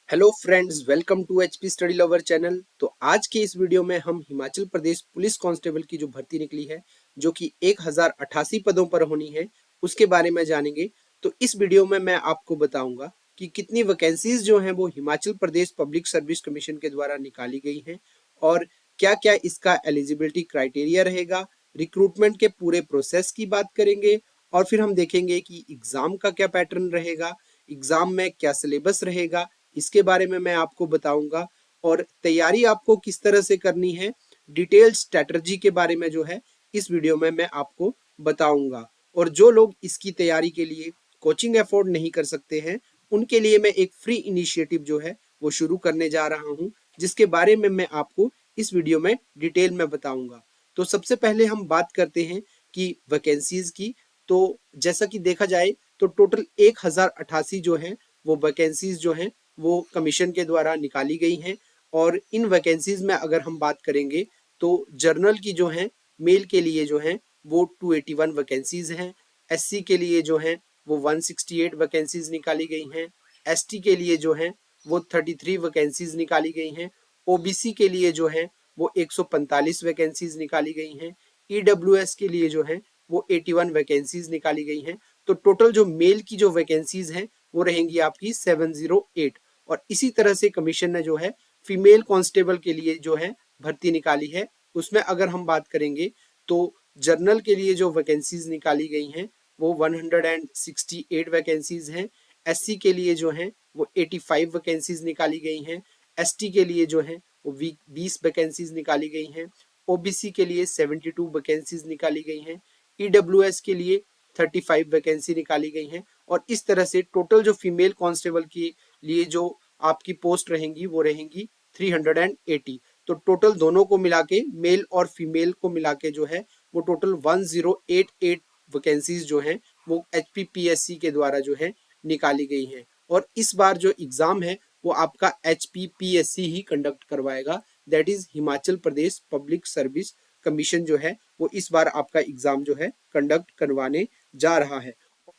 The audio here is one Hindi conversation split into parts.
Hello friends, welcome to HP study lover channel. तो आज के इस वीडियो में हम हिमाचल प्रदेश पुलिस कांस्टेबल की जो भर्ती निकली है, जो कि 1088 पदों पर होनी है, उसके बारे में जानेंगे। तो इस वीडियो में मैं आपको बताऊंगा कि कितनी वैकेंसीज जो हैं वो Himachal Pradesh public service commission के द्वारा निकाली गई हैं और क्या क्या इसका एलिजिबिलिटी क्राइटेरिया रहेगा। रिक्रूटमेंट के पूरे प्रोसेस की बात करेंगे और फिर हम देखेंगे कि एग्जाम का क्या पैटर्न रहेगा, एग्जाम में क्या सिलेबस रहेगा, इसके बारे में मैं आपको बताऊंगा और तैयारी आपको किस तरह से करनी है, डिटेल्ड स्ट्रेटजी के बारे में जो है इस वीडियो में मैं आपको बताऊंगा। और जो लोग इसकी तैयारी के लिए कोचिंग अफोर्ड नहीं कर सकते हैं, उनके लिए मैं एक फ्री इनिशिएटिव जो है वो शुरू करने जा रहा हूं, जिसके बारे में मैं आपको इस वीडियो में डिटेल में बताऊंगा। तो सबसे पहले हम बात करते हैं कि वैकेंसीज की। तो जैसा कि देखा जाए तो टोटल 1088 जो है वो वैकेंसीज जो हैं वो कमीशन के द्वारा निकाली गई हैं। और इन वैकेंसीज में अगर हम बात करेंगे तो जर्नल की जो है मेल के लिए जो है वो 281 वैकेंसीज हैं। एससी के लिए जो है वो 168 वैकेंसीज निकाली गई हैं। एसटी के लिए जो है वो 33 वैकेंसीज निकाली गई हैं। ओबीसी के लिए जो है वो 145 वैकेंसीज निकाली गई हैं। ईडब्ल्यूएस के लिए जो है वो 81 वैकेंसीज निकाली गई हैं। तो टोटल जो मेल की जो वैकेंसीज हैं वो रहेंगी आपकी 708। और इसी तरह से कमीशन ने जो है फीमेल कांस्टेबल के लिए जो है भर्ती निकाली है। उसमें अगर हम बात करेंगे तो जर्नल के लिए जो वैकेंसीज निकाली गई हैं वो 168 वैकेंसीज हैं। एससी के लिए जो है वो 85 वैकेंसीज निकाली गई हैं। एसटी के लिए जो है वो 20 वैकेंसीज निकाली गई हैं। ओबीसी के लिए 72 वैकेंसीज निकाली गई हैं। ईडब्ल्यूएस के लिए 35 वैकेंसी निकाली गई हैं। और इस तरह से टोटल जो फीमेल कांस्टेबल के लिए जो आपकी पोस्ट रहेंगी वो रहेंगी 380। तो टोटल दोनों को मिला के, मेल और फीमेल को मिला के जो है वो टोटल 1088 वैकेंसीज जो हैं वो एचपीपीएससी के द्वारा जो है निकाली गई हैं। और इस बार जो एग्जाम है वो आपका एचपीपीएससी ही कंडक्ट करवाएगा, that is Himachal Pradesh public service commission जो है वो इस बार आपका एग्जाम जो है कंडक्ट करवाने जा रहा है।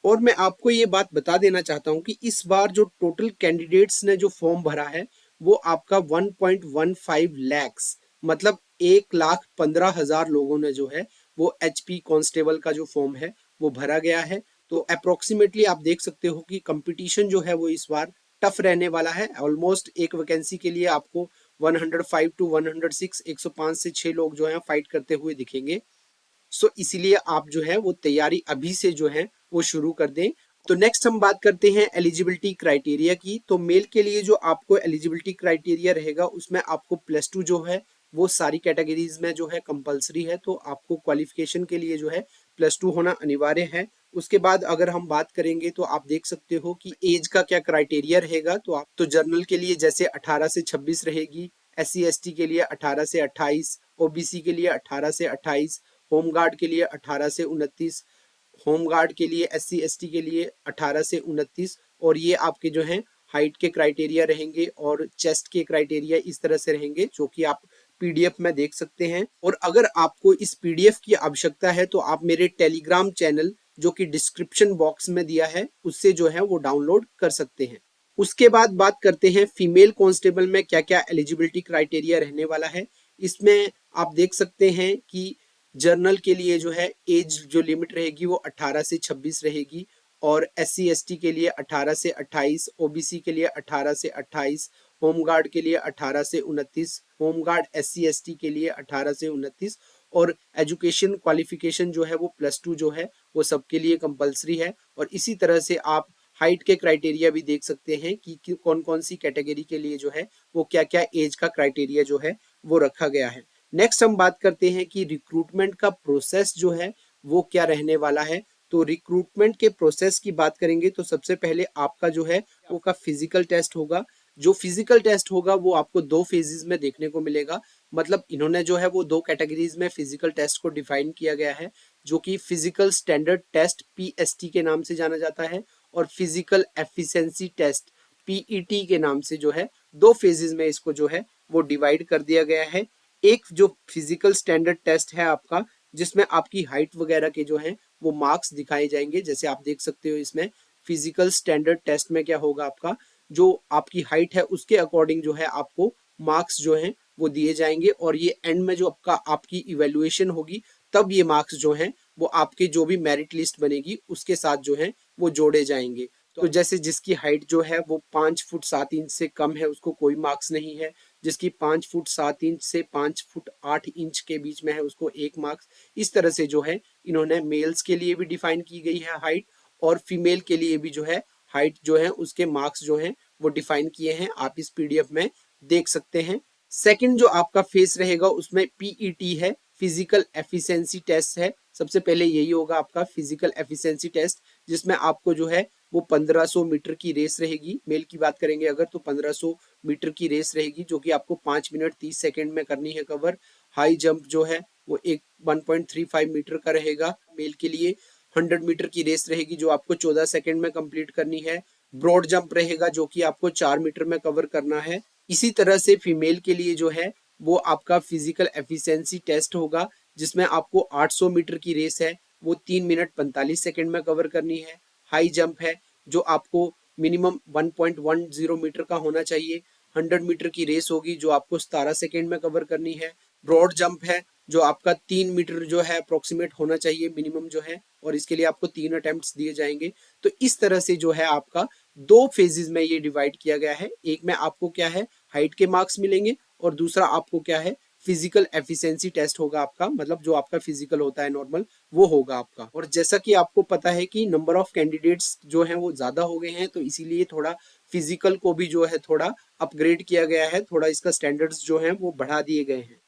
और मैं आपको ये बात बता देना चाहता हूँ कि इस बार जो टोटल कैंडिडेट्स ने जो फॉर्म भरा है वो आपका 1.15 लैक्स, मतलब 1,15,000 लोगों ने जो है वो एचपी कांस्टेबल का जो फॉर्म है वो भरा गया है। तो अप्रोक्सीमेटली आप देख सकते हो कि कंपटीशन जो है वो इस बार टफ रहने वाला है। ऑलमोस्ट एक वैकेंसी के लिए आपको 105 टू 106, 105 से 6 लोग जो है फाइट करते हुए दिखेंगे। सो इसीलिए आप जो है वो तैयारी अभी से जो है वो शुरू कर दें। तो नेक्स्ट हम बात करते हैं एलिजिबिलिटी क्राइटेरिया की। तो मेल के लिए जो आपको एलिजिबिलिटी क्राइटेरिया रहेगा उसमें आपको +2 जो है वो सारी कैटेगरीज में जो है कंपलसरी है। तो आपको क्वालिफिकेशन के लिए जो है +2 होना अनिवार्य है। उसके बाद अगर हम बात करेंगे तो आप देख सकते हो कि एज का क्या क्राइटेरिया रहेगा। तो आप तो जर्नल के लिए जैसे 18 से 26 रहेगी, SC ST के लिए 18 से 28, ओबीसी के लिए 18 से 28, होमगार्ड के लिए 18 से 29, होमगार्ड के लिए SC ST के लिए 18 से 29। और ये आपके जो हैं हाइट के क्राइटेरिया रहेंगे और चेस्ट के क्राइटेरिया इस तरह से रहेंगे, जो कि आप पीडीएफ में देख सकते हैं। और अगर आपको इस पीडीएफ की आवश्यकता है तो आप मेरे टेलीग्राम चैनल, जो कि डिस्क्रिप्शन बॉक्स में दिया है, उससे जो है वो डाउनलोड कर सकते हैं। उसके बाद बात करते हैं फीमेल कांस्टेबल में क्या क्या एलिजिबिलिटी क्राइटेरिया रहने वाला है। इसमें आप देख सकते हैं कि जर्नल के लिए जो है एज जो लिमिट रहेगी वो 18 से 26 रहेगी। और SC ST के लिए 18 से 28, ओबीसी के लिए 18 से 28, होमगार्ड के लिए 18 से 29, होमगार्ड SC ST के लिए 18 से 29। और एजुकेशन क्वालिफिकेशन जो है वो +2 जो है वो सबके लिए कंपलसरी है। और इसी तरह से आप हाइट के क्राइटेरिया भी देख सकते हैं कि कौन कौन सी कैटेगरी के लिए जो है वो क्या क्या एज का क्राइटेरिया जो है वो रखा गया है। नेक्स्ट हम बात करते हैं कि रिक्रूटमेंट का प्रोसेस जो है वो क्या रहने वाला है। तो रिक्रूटमेंट के प्रोसेस की बात करेंगे तो सबसे पहले आपका जो है वो का फिजिकल टेस्ट होगा। जो फिजिकल टेस्ट होगा वो आपको 2 फेजेस में देखने को मिलेगा। मतलब इन्होंने जो है वो 2 कैटेगरीज में फिजिकल टेस्ट को डिफाइन किया गया है, जो कि फिजिकल स्टैंडर्ड टेस्ट PST के नाम से जाना जाता है और फिजिकल एफिशिएंसी टेस्ट PET के नाम से जो है 2 फेजेस में इसको जो है वो डिवाइड कर दिया गया है। एक जो फिजिकल स्टैंडर्ड टेस्ट है आपका, जिसमें आपकी हाइट वगैरह के जो हैं वो मार्क्स दिखाए जाएंगे। जैसे आप देख सकते हो इसमें फिजिकल स्टैंडर्ड टेस्ट में क्या होगा आपका जो आपकी हाइट है उसके अकॉर्डिंग जो है आपको मार्क्स जो हैं वो दिए जाएंगे, और ये एंड में जो आपकी इवेल्युएशन होगी तब ये मार्क्स जो हैं वो आपके जो भी मेरिट लिस्ट बनेगी उसके साथ जो है वो जोड़े जाएंगे। तो जैसे जिसकी हाइट जो है वो 5 फुट 7 इंच से कम है उसको कोई मार्क्स नहीं है, जिसकी 5 फुट 7 इंच से 5 फुट 8 इंच के बीच में है उसको 1 मार्क्स। इस तरह से जो है इन्होंने मेल्स के लिए भी डिफाइन की गई है हाइट, और फीमेल के लिए भी जो है हाइट जो है उसके मार्क्स जो हैं वो डिफाइन किए हैं, आप इस पीडीएफ में देख सकते हैं। सेकंड जो आपका फेस रहेगा उसमें पीईटी है, फिजिकल एफिशिएंसी टेस्ट है। सबसे पहले यही होगा आपका फिजिकल एफिशिएंसी टेस्ट, जिसमें आपको जो है वो 1500 मीटर की रेस रहेगी। मेल की बात करेंगे अगर तो 1500 मीटर की रेस रहेगी जो कि आपको 5 मिनट 30 सेकंड में करनी है कवर। हाई जंप जो है वो 1.35 मीटर का रहेगा मेल के लिए। 100 मीटर की रेस रहेगी जो आपको 14 सेकंड में कंप्लीट करनी है। ब्रॉड जंप रहेगा जो कि आपको 4 मीटर में कवर करना है। इसी तरह से फीमेल के लिए जो है वो आपका फिजिकल एफिशिएंसी टेस्ट होगा, जिसमें आपको 800 मीटर की रेस है वो 3 मिनट 45 सेकंड में कवर करनी है। हाई जंप है जो आपको मिनिमम 1.10 मीटर का होना चाहिए। 100 मीटर की रेस होगी जो आपको 17 सेकंड में कवर करनी है। ब्रॉड जंप है जो आपका 3 मीटर जो है अप्रोक्सीमेट होना चाहिए मिनिमम जो है, और इसके लिए आपको 3 अटेम्प्ट्स दिए जाएंगे। तो इस तरह से जो है आपका 2 फेजेस में ये डिवाइड किया गया है। एक में आपको क्या है हाइट के मार्क्स मिलेंगे, और दूसरा आपको क्या है फिजिकल एफिशिएंसी टेस्ट होगा आपका, मतलब जो आपका फिजिकल होता है नॉर्मल वो होगा आपका। और जैसा कि आपको पता है कि नंबर ऑफ कैंडिडेट्स जो हैं वो ज्यादा हो गए हैं, तो इसीलिए थोड़ा फिजिकल को भी जो है थोड़ा अपग्रेड किया गया है, थोड़ा इसका स्टैंडर्ड्स जो हैं वो बढ़ा दिए गए हैं।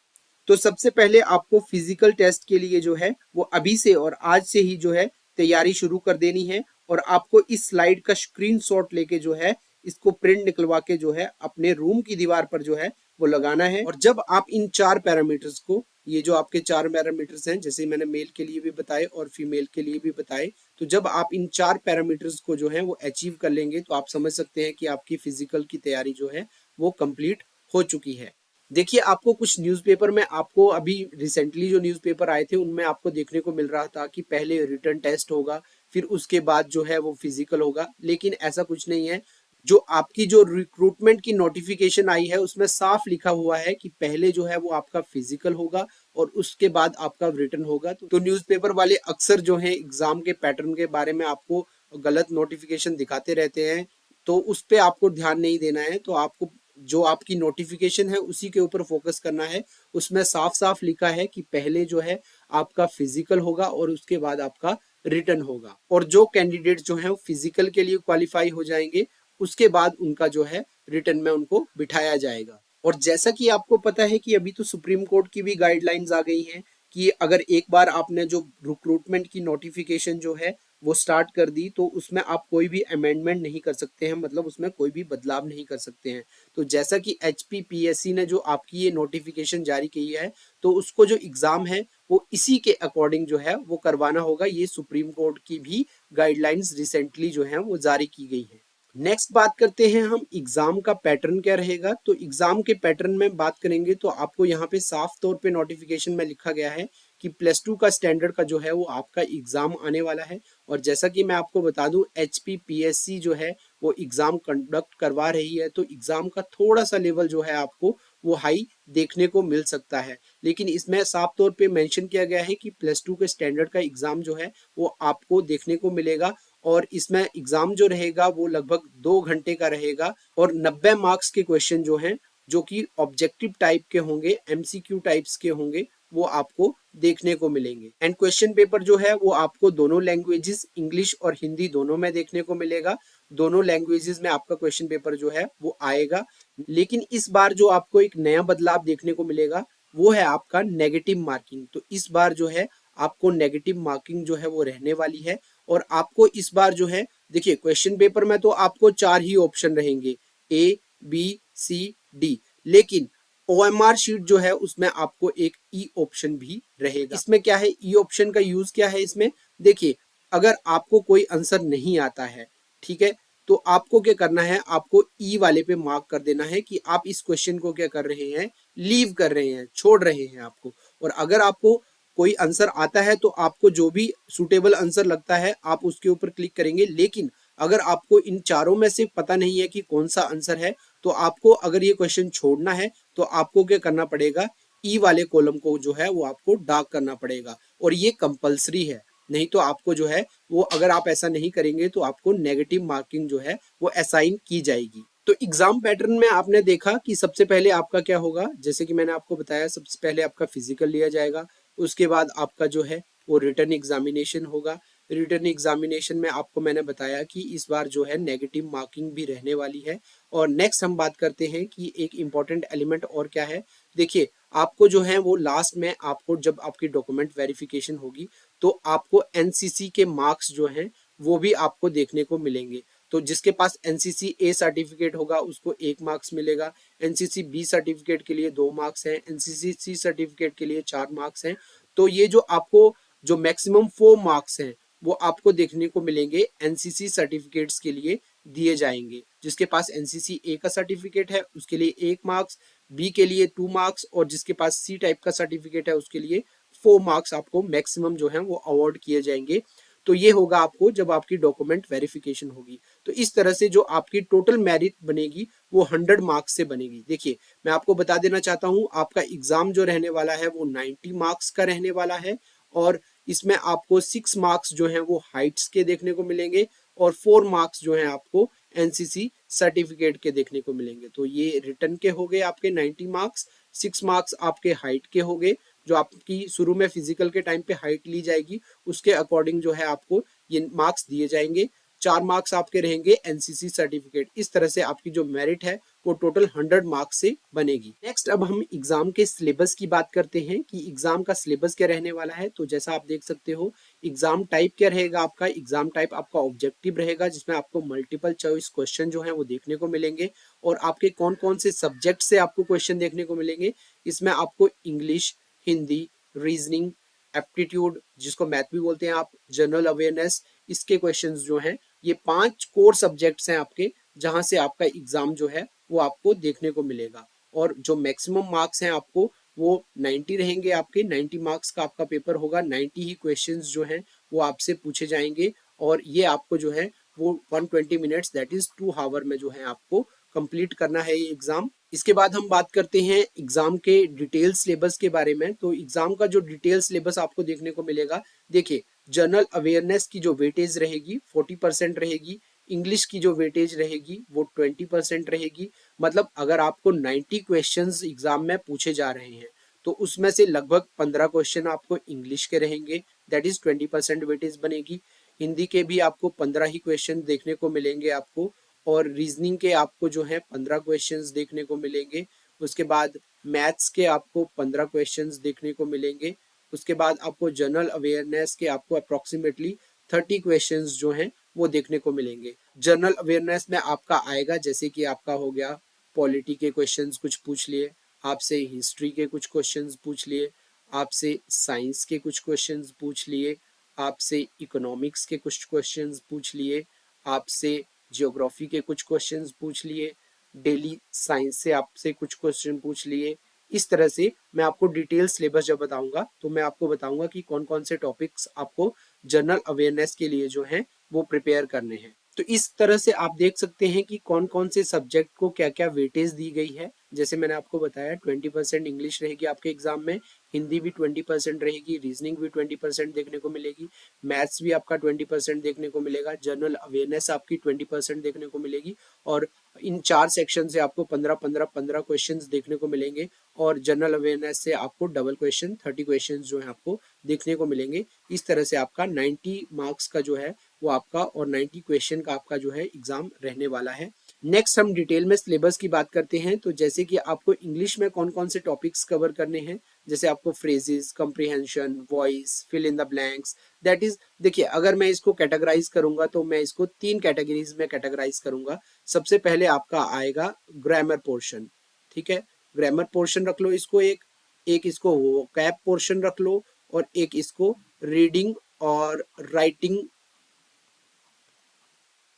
तो सबसे पहले आपको फिजिकल टेस्ट के लिए जो है वो अभी से और आज से ही जो है तैयारी शुरू कर देनी है, और आपको इस स्लाइड का स्क्रीनशॉट लेके जो है इसको प्रिंट निकलवा के जो है अपने रूम की दीवार पर जो है वो लगाना है। और जब आप इन 4 पैरामीटर्स को, ये जो आपके 4 पैरामीटर्स हैं जैसे मैंने मेल के लिए भी बताए और फीमेल के लिए भी बताए, तो जब आप इन 4 पैरामीटर्स को जो है वो अचीव कर लेंगे तो आप समझ सकते हैं कि आपकी फिजिकल की तैयारी जो है वो कंप्लीट हो चुकी है। देखिए आपको कुछ न्यूज़पेपर में, आपको अभी रिसेंटली जो न्यूज़पेपर आए थे उनमें आपको देखने को मिल रहा था कि पहले रिटन टेस्ट होगा फिर उसके बाद जो है वो फिजिकल होगा, लेकिन ऐसा कुछ नहीं है। जो आपकी जो रिक्रूटमेंट की नोटिफिकेशन आई है उसमें साफ लिखा हुआ है कि पहले जो है वो आपका फिजिकल होगा और उसके बाद आपका रिटन होगा। तो न्यूज़पेपर वाले अक्सर जो है एग्जाम के पैटर्न के बारे में आपको गलत नोटिफिकेशन दिखाते रहते हैं, तो उस पर आपको ध्यान नहीं देना है। तो आपको जो आपकी नोटिफिकेशन है उसी के ऊपर फोकस करना है। उसमें साफ साफ लिखा है कि पहले जो है आपका फिजिकल होगा और उसके बाद आपका रिटन होगा, और जो कैंडिडेट जो है वो फिजिकल के लिए क्वालिफाई हो जाएंगे उसके बाद उनका जो है रिटन में उनको बिठाया जाएगा। और जैसा कि आपको पता है कि अभी तो सुप्रीम कोर्ट की भी गाइडलाइंस आ गई हैं कि अगर एक बार आपने जो रिक्रूटमेंट की नोटिफिकेशन जो है वो स्टार्ट कर दी तो उसमें आप कोई भी अमेंडमेंट नहीं कर सकते हैं, मतलब उसमें कोई भी बदलाव नहीं कर सकते हैं। तो जैसा कि HPPSC ने जो आपकी ये नोटिफिकेशन जारी की है तो उसको जो एग्जाम है वो इसी के अकॉर्डिंग जो है वो करवाना होगा। ये सुप्रीम कोर्ट की भी गाइडलाइंस रिसेंटली जो है वो जारी की गई है। नेक्स्ट बात करते हैं हम एग्जाम का पैटर्न क्या रहेगा। तो एग्जाम के पैटर्न में बात करेंगे तो आपको यहाँ पे साफ तौर पे नोटिफिकेशन में लिखा गया है कि +2 का स्टैंडर्ड का जो है वो आपका एग्जाम आने वाला है। और जैसा कि मैं आपको बता दूं HPPSC जो है वो एग्जाम कंडक्ट करवा रही है, तो एग्जाम का थोड़ा सा लेवल जो है आपको वो हाई देखने को मिल सकता है, लेकिन इसमें साफ तौर पे मेंशन किया गया है कि +2 के स्टैंडर्ड का एग्जाम जो है वो आपको देखने को मिलेगा। और इसमें एग्जाम जो रहेगा वो लगभग 2 घंटे का रहेगा, और 90 मार्क्स के क्वेश्चन जो हैं जो कि ऑब्जेक्टिव टाइप के होंगे, MCQ टाइप्स के होंगे, वो आपको देखने को मिलेंगे। एंड क्वेश्चन पेपर जो है वो आपको दोनों लैंग्वेजेस इंग्लिश और हिंदी दोनों में देखने को मिलेगा। दोनों लैंग्वेजेस में आपका क्वेश्चन पेपर जो है वो आएगा। लेकिन इस बार जो आपको एक नया बदलाव देखने को मिलेगा वो है आपका नेगेटिव मार्किंग। तो इस बार जो है आपको नेगेटिव मार्किंग जो है वो रहने वाली है। और आपको इस बार जो है, देखिए क्वेश्चन पेपर में तो आपको 4 ही ऑप्शन रहेंगे A B C D, लेकिन OMR शीट जो है उसमें आपको एक E ऑप्शन भी रहेगा। इसमें क्या है, E ऑप्शन का यूज क्या है इसमें, देखिए अगर आपको कोई आंसर नहीं आता है, ठीक है, तो आपको क्या करना है, आपको E वाले पे मार्क कर देना है कि आप इस क्वेश्चन को क्या कर रहे हैं, लीव कर रहे हैं, छोड़ रहे हैं आपको। और अगर आपको कोई आंसर आता है तो आपको जो भी सुटेबल आंसर लगता है आप उसके ऊपर क्लिक करेंगे। लेकिन अगर आपको इन चारों में से पता नहीं है कि कौन सा आंसर है, तो आपको अगर ये क्वेश्चन छोड़ना है तो आपको क्या करना पड़ेगा, ई वाले कॉलम को जो है वो आपको डार्क करना पड़ेगा, और ये कंपलसरी है। नहीं तो आपको जो है वो, अगर आप ऐसा नहीं करेंगे तो आपको नेगेटिव मार्किंग जो है वो असाइन की जाएगी। तो एग्जाम पैटर्न में आपने देखा कि सबसे पहले आपका क्या होगा, जैसे कि मैंने आपको बताया, सबसे पहले आपका फिजिकल लिया जाएगा, उसके बाद आपका जो है वो रिटन एग्जामिनेशन होगा। रिटन एग्जामिनेशन में आपको मैंने बताया कि इस बार जो है नेगेटिव मार्किंग भी रहने वाली है। और नेक्स्ट हम बात करते हैं कि एक इम्पॉर्टेंट एलिमेंट और क्या है। देखिए, आपको जो है वो लास्ट में, आपको जब आपकी डॉक्यूमेंट वेरिफिकेशन होगी तो आपको एनसीसी के मार्क्स जो हैं वो भी आपको देखने को मिलेंगे। तो जिसके पास एनसीसी ए सर्टिफिकेट होगा उसको 1 मार्क्स मिलेगा, एनसीसी बी सर्टिफिकेट के लिए 2 मार्क्स हैं, एनसीसी सी सर्टिफिकेट के लिए 4 मार्क्स हैं। तो ये जो आपको जो मैक्सिमम 4 मार्क्स हैं वो आपको देखने को मिलेंगे एनसीसी सर्टिफिकेट्स के लिए दिए जाएंगे। जिसके पास एनसीसी ए का सर्टिफिकेट है उसके लिए 1 मार्क्स, बी के लिए 2 मार्क्स, और जिसके पास सी टाइप का सर्टिफिकेट है उसके लिए 4 मार्क्स आपको मैक्सिमम जो है वो अवार्ड किए जाएंगे। तो ये होगा आपको जब आपकी डॉक्यूमेंट वेरिफिकेशन होगी। तो इस तरह से जो आपकी टोटल मेरिट बनेगी वो 100 मार्क्स से बनेगी। देखिए, मैं आपको बता देना चाहता हूँ, आपका एग्जाम जो रहने वाला है वो 90 मार्क्स का रहने वाला है, और इसमें आपको 6 मार्क्स जो हैं वो हाइट्स के देखने को मिलेंगे, और 4 मार्क्स जो हैं आपको एनसीसी सर्टिफिकेट के देखने को मिलेंगे। तो ये रिटर्न के हो गए आपके 90 मार्क्स, 6 मार्क्स आपके हाइट के हो गए, जो आपकी शुरू में फिजिकल के टाइम पे हाइट ली जाएगी उसके अकॉर्डिंग जो है आपको ये मार्क्स दिए जाएंगे। 4 मार्क्स आपके रहेंगे एनसीसी सर्टिफिकेट। इस तरह से आपकी जो मेरिट है वो टोटल 100 मार्क्स से बनेगी। नेक्स्ट अब हम एग्जाम के सिलेबस की बात करते हैं कि एग्जाम का सिलेबस क्या रहने वाला है। तो जैसा आप देख सकते हो, एग्जाम टाइप क्या रहेगा आपका, एग्जाम टाइप आपका ऑब्जेक्टिव रहेगा, जिसमें आपको मल्टीपल चॉइस क्वेश्चन जो है वो देखने को मिलेंगे, और आपके कौन कौन से सब्जेक्ट से आपको क्वेश्चन देखने को मिलेंगे। इसमें आपको इंग्लिश, हिंदी, रीजनिंग, एप्टीट्यूड जिसको मैथ भी बोलते हैं आप, जनरल अवेयरनेस, इसके क्वेश्चंस जो हैं, ये 5 कोर सब्जेक्ट्स हैं आपके, जहां से आपका एग्जाम जो है वो आपको देखने को मिलेगा। और जो मैक्सिमम मार्क्स हैं आपको वो 90 रहेंगे आपके, 90 मार्क्स का आपका पेपर होगा, 90 ही क्वेश्चंस जो हैं वो आपसे पूछे जाएंगे, और ये आपको जो है वो 120 मिनट्स दैट इज 2 आवर में जो है आपको कंप्लीट करना है ये एग्जाम। इसके बाद हम बात करते हैं एग्जाम के डिटेल सिलेबस के बारे में। तो एग्जाम का जो डिटेल सिलेबस आपको देखने को मिलेगा, देखिए, जनरल अवेयरनेस की जो वेटेज रहेगी 40% रहेगी, इंग्लिश की जो वेटेज रहेगी वो 20% रहेगी। मतलब अगर आपको 90 क्वेश्चंस एग्जाम में पूछे जा रहे हैं तो उसमें से लगभग 15 क्वेश्चन आपको इंग्लिश के रहेंगे, दैट इज 20% वेटेज बनेगी। हिंदी के भी आपको 15 ही क्वेश्चन देखने को मिलेंगे आपको, और रीजनिंग के आपको जो है 15 क्वेश्चंस देखने को मिलेंगे। उसके बाद मैथ्स के आपको 15 क्वेश्चंस देखने को मिलेंगे। उसके बाद आपको जनरल अवेयरनेस के आपको अप्रोक्सीमेटली 30 क्वेश्चंस जो हैं वो देखने को मिलेंगे। जनरल अवेयरनेस में आपका आएगा, जैसे कि आपका हो गया पॉलिटी के क्वेश्चंस कुछ पूछ लिए, आपसे हिस्ट्री के कुछ क्वेश्चंस पूछ लिए, आपसे साइंस के कुछ क्वेश्चंस पूछ लिए, आपसे इकोनॉमिक्स के कुछ क्वेश्चंस पूछ लिए, आपसे ज्योग्राफी के कुछ क्वेश्चंस पूछ लिए, डेली साइंस से आपसे कुछ क्वेश्चन पूछ लिए। इस तरह से मैं आपको डिटेल सिलेबस जब बताऊंगा तो मैं आपको बताऊंगा कि कौन कौन से टॉपिक्स आपको जनरल अवेयरनेस के लिए जो है वो प्रिपेयर करने हैं। तो इस तरह से आप देख सकते हैं कि कौन कौन से सब्जेक्ट को क्या क्या वेटेज दी गई है। जैसे मैंने आपको बताया 20% इंग्लिश रहेगी आपके एग्जाम में, हिंदी भी 20% रहेगी, रीजनिंग भी 20% देखने को मिलेगी, मैथ्स भी आपका 20% देखने को मिलेगा, जनरल अवेयरनेस आपकी 20% देखने को मिलेगी, और इन 4 सेक्शन से आपको 15 क्वेश्चंस देखने को मिलेंगे, और जनरल अवेयरनेस से आपको डबल क्वेश्चन 30 क्वेश्चंस जो है आपको देखने को मिलेंगे। इस तरह से आपका 90 मार्क्स का जो है वो आपका, और 90 क्वेश्चन का आपका जो है एग्जाम रहने वाला है। नेक्स्ट हम डिटेल में सिलेबस की बात करते हैं। तो जैसे कि आपको इंग्लिश में कौन कौन से टॉपिक्स कवर करने हैं, जैसे आपको phrases, comprehension, voice, fill in the blanks, that is, देखिए, अगर मैं इसको कैटेगराइज करूंगा तो मैं इसको 3 कैटेगरीज में कैटेगराइज करूंगा। सबसे पहले आपका आएगा ग्रामर पोर्शन, ठीक है, ग्रामर पोर्शन रख लो इसको, एक इसको वोकैब पोर्शन रख लो, और एक इसको रीडिंग और राइटिंग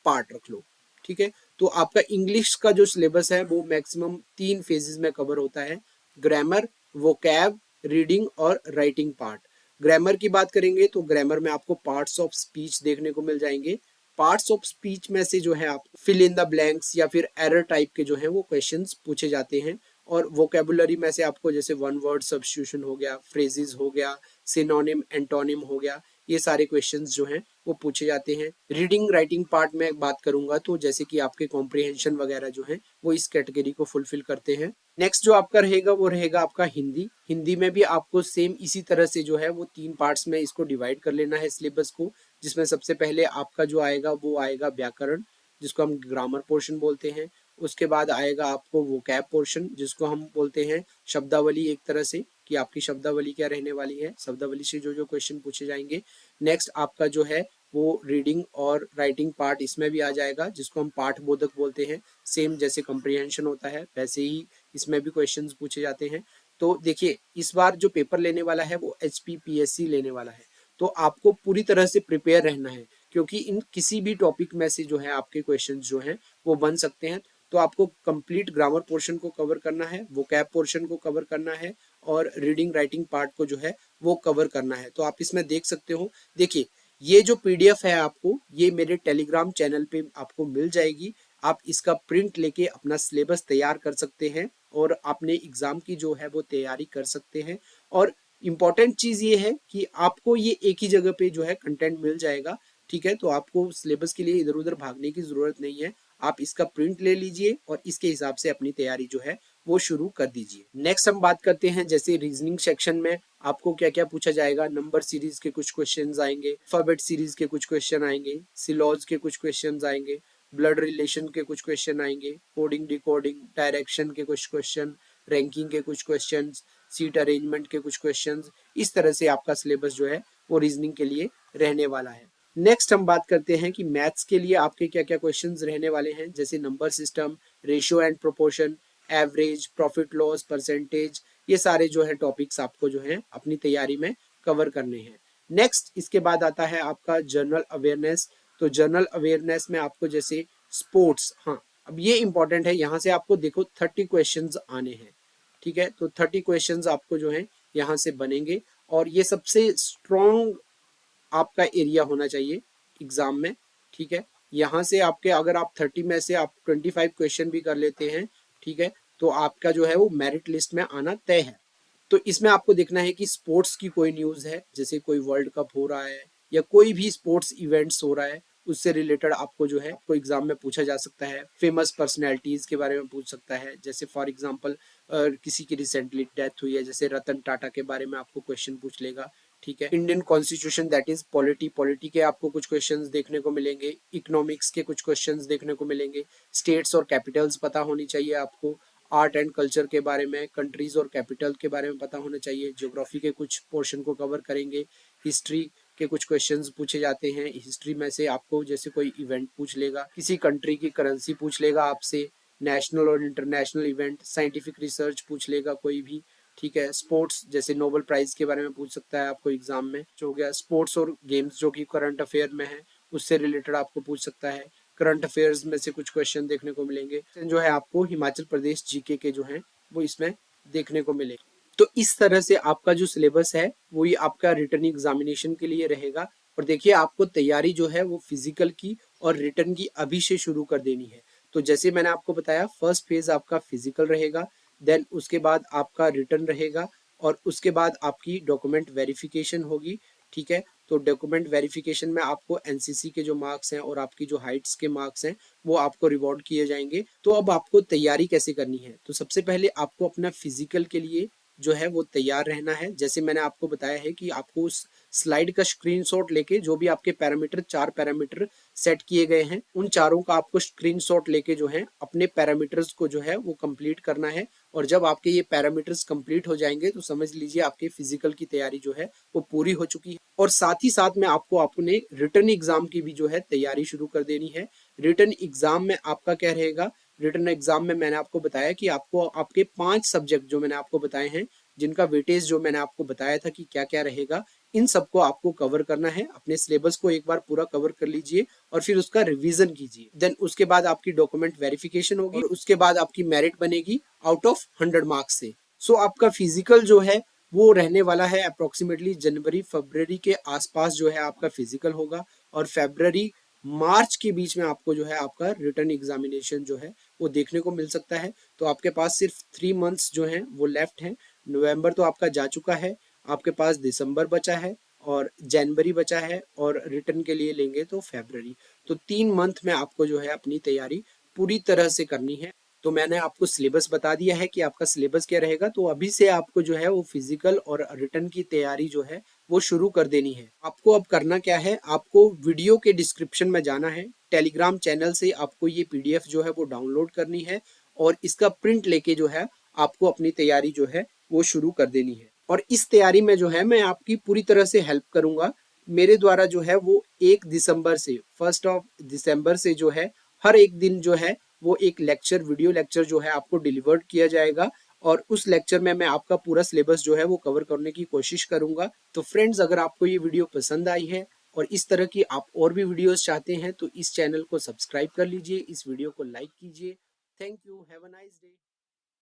पार्ट रख लो, ठीक है। तो आपका इंग्लिश का जो सिलेबस है वो मैक्सिमम 3 फेजेस में कवर होता है, ग्रामर, वोकैब, रीडिंग और राइटिंग पार्ट। ग्रामर की बात करेंगे तो ग्रामर में आपको पार्ट्स ऑफ स्पीच देखने को मिल जाएंगे, पार्ट्स ऑफ स्पीच में से जो है आप फिल इन द ब्लैंक्स या फिर एरर टाइप के जो है वो क्वेश्चंस पूछे जाते हैं। और वोकेबुलरी में से आपको जैसे वन वर्ड सब्स्टिट्यूशन हो गया, फ्रेजेस हो गया, सिनोनिम एंटोनिम हो गया, ये सारे क्वेश्चंस जो हैं वो पूछे जाते हैं। रीडिंग राइटिंग पार्ट में बात करूंगा तो जैसे कि आपके कॉम्प्रिहेंशन वगैरह जो है वो इस कैटेगरी को फुलफिल करते हैं। नेक्स्ट जो आपका रहेगा वो रहेगा आपका हिंदी। हिंदी में भी आपको सेम इसी तरह से जो है वो 3 पार्ट्स में इसको डिवाइड कर लेना है सिलेबस को, जिसमें सबसे पहले आपका जो आएगा वो आएगा व्याकरण, जिसको हम ग्रामर पोर्शन बोलते हैं। उसके बाद आएगा आपको वोकैब पोर्शन, जिसको हम बोलते हैं शब्दावली, एक तरह से कि आपकी शब्दावली क्या रहने वाली है, शब्दावली से जो जो क्वेश्चन पूछे जाएंगे। नेक्स्ट आपका जो है वो रीडिंग और राइटिंग पार्ट इसमें भी आ जाएगा, जिसको हम पाठ बोधक बोलते हैं। सेम जैसे कॉम्प्रिहेंशन होता है वैसे ही इसमें भी क्वेश्चंस पूछे जाते हैं। तो देखिए इस बार जो पेपर लेने वाला है वो HPPSC लेने वाला है, तो आपको पूरी तरह से प्रिपेयर रहना है, क्योंकि इन किसी भी टॉपिक में से जो है आपके क्वेश्चंस जो हैं वो बन सकते हैं। तो आपको कंप्लीट ग्रामर पोर्शन को कवर करना है, वोकैब पोर्शन को कवर करना है और रीडिंग राइटिंग पार्ट को जो है वो कवर करना है। तो आप इसमें देख सकते हो, देखिए ये जो PDF है आपको ये मेरे टेलीग्राम चैनल पे आपको मिल जाएगी। आप इसका प्रिंट लेके अपना सिलेबस तैयार कर सकते हैं और अपने एग्जाम की जो है वो तैयारी कर सकते हैं। और इम्पॉर्टेंट चीज ये है कि आपको ये एक ही जगह पे जो है कंटेंट मिल जाएगा, ठीक है। तो आपको सिलेबस के लिए इधर उधर भागने की जरूरत नहीं है, आप इसका प्रिंट ले लीजिए और इसके हिसाब से अपनी तैयारी जो है वो शुरू कर दीजिए। नेक्स्ट हम बात करते हैं जैसे रीजनिंग सेक्शन में आपको क्या क्या पूछा जाएगा। नंबर सीरीज के कुछ क्वेश्चंस आएंगे, अल्फाबेट सीरीज के कुछ क्वेश्चन आएंगे, सिलॉज के कुछ क्वेश्चंस आएंगे, ब्लड रिलेशन के कुछ क्वेश्चन आएंगे, कोडिंग डिकोडिंग, डायरेक्शन के कुछ क्वेश्चन, रैंकिंग के कुछ क्वेश्चंस, सीट अरेंजमेंट के कुछ क्वेश्चंस। इस तरह से आपका सिलेबस जो है वो रीजनिंग के लिए रहने वाला है। नेक्स्ट हम बात करते हैं कि मैथ्स के लिए आपके क्या क्या क्वेश्चंस रहने वाले हैं, जैसे number system, ratio and proportion, average, profit loss, percentage, ये सारे जो है टॉपिक्स आपको जो है अपनी तैयारी में कवर करने हैं। नेक्स्ट इसके बाद आता है आपका जनरल अवेयरनेस। तो जनरल अवेयरनेस में आपको जैसे स्पोर्ट्स, हाँ अब ये इंपॉर्टेंट है, यहाँ से आपको देखो 30 क्वेश्चंस आने हैं, ठीक है। तो 30 क्वेश्चंस आपको जो है यहाँ से बनेंगे और ये सबसे स्ट्रॉन्ग आपका एरिया होना चाहिए एग्जाम में, ठीक है। यहाँ से आपके अगर आप 30 में से आप 25 क्वेश्चन भी कर लेते हैं, ठीक है, तो आपका जो है वो मेरिट लिस्ट में आना तय है। तो इसमें आपको देखना है कि स्पोर्ट्स की कोई न्यूज़ है, जैसे कोई वर्ल्ड कप हो रहा है या कोई भी स्पोर्ट्स इवेंट्स हो रहा है, उससे रिलेटेड आपको जो है कोई एग्जाम में पूछा जा सकता है। फेमस पर्सनैलिटीज के बारे में पूछ सकता है, जैसे फॉर एग्जांपल किसी की रिसेंटली डेथ हुई है, जैसे रतन टाटा के बारे में आपको क्वेश्चन पूछ लेगा, ठीक है। Indian constitution that is polity के आपको कुछ क्वेश्चंस देखने को मिलेंगे, इकोनॉमिक्स के कुछ क्वेश्चंस देखने को मिलेंगे, स्टेट्स और कैपिटल्स पता होनी चाहिए आपको, आर्ट एंड कल्चर के बारे में, कंट्रीज और कैपिटल के बारे में पता होना चाहिए, ज्योग्राफी के कुछ पोर्शन को कवर करेंगे, हिस्ट्री के कुछ क्वेश्चंस पूछे जाते हैं। हिस्ट्री में से आपको जैसे कोई इवेंट पूछ लेगा, किसी कंट्री की करेंसी पूछ लेगा आपसे, नेशनल और इंटरनेशनल इवेंट, साइंटिफिक रिसर्च पूछ लेगा कोई भी, ठीक है। स्पोर्ट्स जैसे नोबेल प्राइज के बारे में पूछ सकता है आपको एग्जाम में, जो हो गया स्पोर्ट्स और गेम्स जो कि करंट अफेयर में है उससे रिलेटेड आपको पूछ सकता है। करंट अफेयर्स में से कुछ क्वेश्चन देखने को मिलेंगे, जो है आपको हिमाचल प्रदेश जीके के जो है वो इसमें देखने को मिले। तो इस तरह से आपका जो सिलेबस है वो ये आपका रिटर्न एग्जामिनेशन के लिए रहेगा। और देखिए आपको तैयारी जो है वो फिजिकल की और रिटर्न की अभी से शुरू कर देनी है। तो जैसे मैंने आपको बताया फर्स्ट फेज आपका फिजिकल रहेगा, देन उसके बाद आपका रिटर्न रहेगा और उसके बाद आपकी डॉक्यूमेंट वेरिफिकेशन होगी, ठीक है। तो डॉक्यूमेंट वेरिफिकेशन में आपको एनसीसी के जो मार्क्स हैं और आपकी जो हाइट्स के मार्क्स हैं वो आपको रिवॉर्ड किए जाएंगे। तो अब आपको तैयारी कैसे करनी है, तो सबसे पहले आपको अपना फिजिकल के लिए जो है वो तैयार रहना है। जैसे मैंने आपको बताया है कि आपको उस स्लाइड का स्क्रीनशॉट लेके जो भी आपके पैरामीटर 4 पैरामीटर सेट किए गए हैं उन चारों का आपको स्क्रीनशॉट लेके जो है अपने पैरामीटर्स को जो है वो कंप्लीट करना है। और जब आपके ये पैरामीटर्स कंप्लीट हो जाएंगे तो समझ लीजिए आपके फिजिकल की तैयारी जो है वो पूरी हो चुकी है। और साथ ही साथ में आपको अपने रिटर्न एग्जाम की भी जो है तैयारी शुरू कर देनी है। रिटर्न एग्जाम में आपका क्या रहेगा, रिटर्न एग्जाम में मैंने आपको बताया कि आपको आपके 5 सब्जेक्ट जो मैंने आपको बताए हैं जिनका वेटेज जो मैंने आपको बताया था कि क्या क्या रहेगा, इन सबको आपको कवर करना है। अपने सिलेबस को एक बार पूरा कवर कर लीजिए और फिर उसका रिवीजन कीजिए। देन उसके बाद आपकी डॉक्यूमेंट वेरिफिकेशन होगी और उसके बाद आपकी मेरिट बनेगी आउट ऑफ 100 मार्क्स से। सो आपका फिजिकल जो है वो रहने वाला है अप्रोक्सीमेटली जनवरी फरवरी के आसपास जो है आपका फिजिकल होगा और फरवरी मार्च के बीच में आपको जो है आपका रिटर्न एग्जामिनेशन जो है वो देखने को मिल सकता है। तो आपके पास सिर्फ 3 मंथ्स जो हैं वो लेफ्ट हैं। नवंबर तो आपका जा चुका है, आपके पास दिसंबर बचा है और जनवरी बचा है, और रिटर्न के लिए लेंगे तो फरवरी। तो 3 मंथ में आपको जो है अपनी तैयारी पूरी तरह से करनी है। तो मैंने आपको सिलेबस बता दिया है कि आपका सिलेबस क्या रहेगा। तो अभी से आपको जो है वो फिजिकल और रिटर्न की तैयारी जो है वो शुरू कर देनी है। आपको अब करना क्या है, आपको वीडियो के डिस्क्रिप्शन में जाना है, टेलीग्राम चैनल से आपको ये पीडीएफ जो है वो डाउनलोड करनी है और इसका प्रिंट लेके जो है आपको अपनी तैयारी जो है वो शुरू कर देनी है। और इस तैयारी में जो है मैं आपकी पूरी तरह से हेल्प करूंगा। मेरे द्वारा जो है वो 1 दिसंबर से 1 दिसंबर से जो है हर एक दिन जो है वो एक लेक्चर, वीडियो लेक्चर जो है आपको डिलीवर्ड किया जाएगा, और उस लेक्चर में मैं आपका पूरा सिलेबस जो है वो कवर करने की कोशिश करूंगा। तो फ्रेंड्स, अगर आपको ये वीडियो पसंद आई है और इस तरह की आप और भी वीडियोस चाहते हैं तो इस चैनल को सब्सक्राइब कर लीजिए, इस वीडियो को लाइक कीजिए। Thank you, have a nice day.